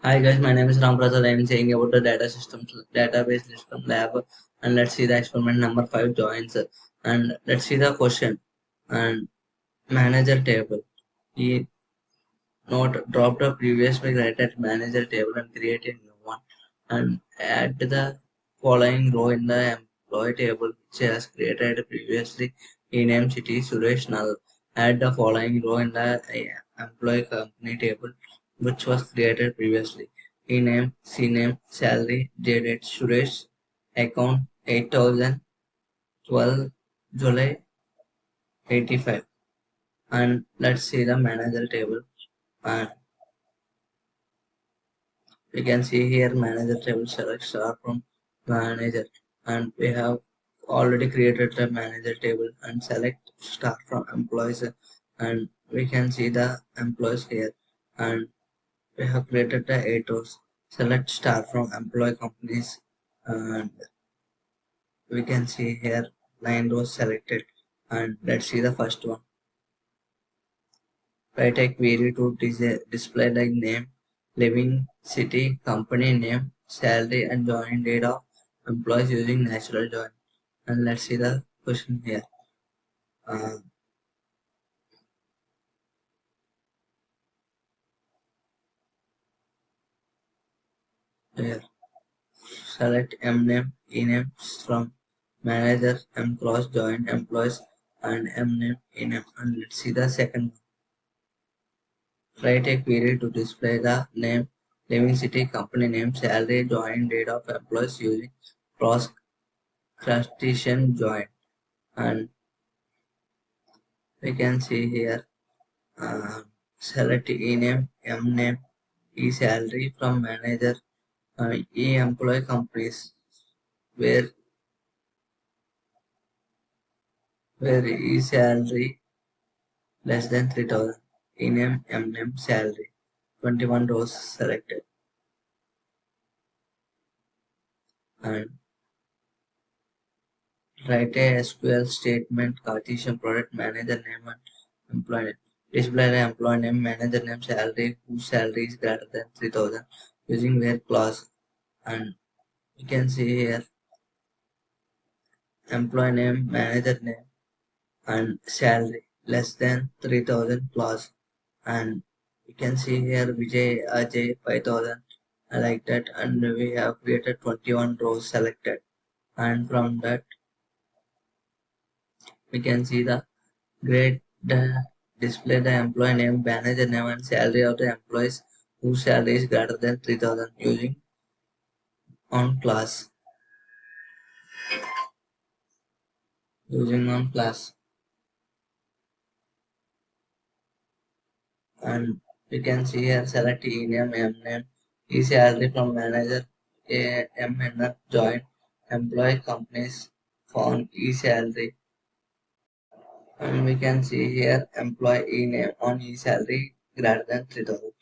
Hi guys, my name is Ram Prasad. I am saying about the database system lab, and let's see the experiment number 5 joins, and let's see the question. And manager table. He note drop the previously created manager table and create a new one, and add the following row in the employee table which has created previously. He named city Suresh Null. Add the following row in the employee company table which was created previously. He name, C name, salary, date, Suresh, account 8012 July 85. And let's see the manager table. And we can see here manager table select star from manager, and we have already created the manager table and select star from employees, and we can see the employees here, and we have created the 8 rows. Select star from employee companies, and we can see here 9 rows selected. And let's see the first one. Write a query to display the name, living city, company name, salary, and joining date of employees using natural join. And let's see the question here. Uh, Here, select M name, E name from manager, M cross join employees, and M name, E name. And let's see the second one. Write a query to display the name, living city, company name, salary, joining date of employees using cross crustacean join. And we can see here, uh, select E name, M name, E salary from manager, E employee companies where E salary less than 3000, E name, M name, salary 21 rows selected, and write a SQL statement Cartesian product manager name and employee name. Display the employee name, manager name, salary whose salary is greater than 3000 using where clause, and you can see here employee name, manager name, and salary less than 3000 plus. And you can see here Vijay Ajay 5000 like that, and we have created 21 rows selected, and from that we can see the grade, the display the employee name, manager name, and salary of the employees whose salary is greater than 3000 using on class. And you can see here select E name, M name, E salary from manager, A M N join employee companies found E salary, and we can see here employee E name on E salary greater than 3000,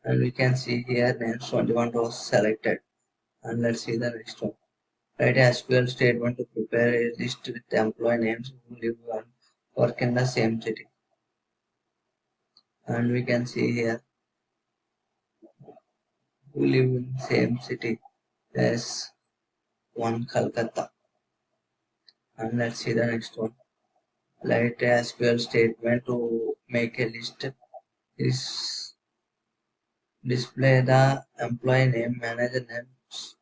and we can see here names 21 rows selected. And let's see the next one. Write a SQL statement to prepare a list with employee names who live and work in the same city, and we can see here who live in same city. There's one Calcutta. And let's see the next one. Write a SQL statement to make a list. Is display the employee name, manager name,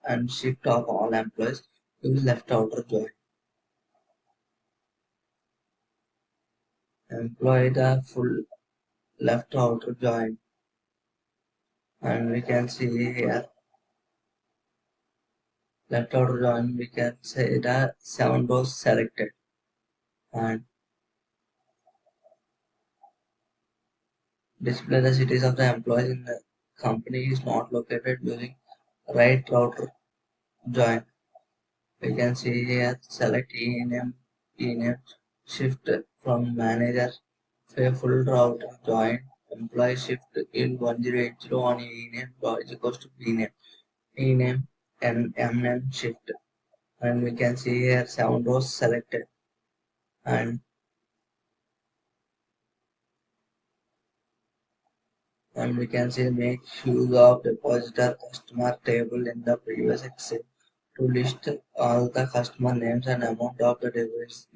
and shift of all employees. Use left outer join. Employ the full left outer join. And we can see here left outer join. We can say the 7 rows selected. And display the cities of the employees in the company is not located using right outer join. We can see here select ename shift from manager to a full route join employee shift in 1080 on ename is equals to ename and mname shift, and we can see here 7 rows selected. And And we can see make use of depositor customer table in the previous Excel to list all the customer names and amount of the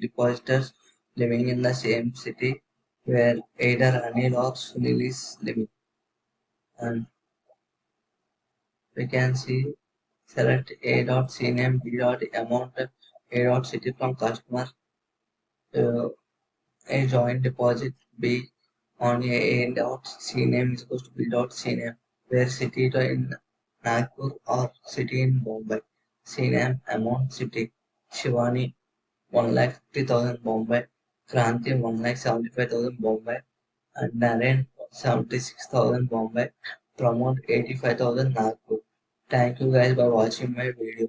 depositors living in the same city where either Anil or Sunil is living. And we can see select A dot C name, B dot amount, A dot city from customer, uh, a joint deposit B on A dot C name is equals to B dot C name, where city in Nagpur or city in Bombay. C name amount city Shivani 1,50,000 Bombay, Kranti 1,75,000 Bombay, and Naren 76,000 Bombay, Promote 85,000 Nagpur. Thank you guys by watching my video.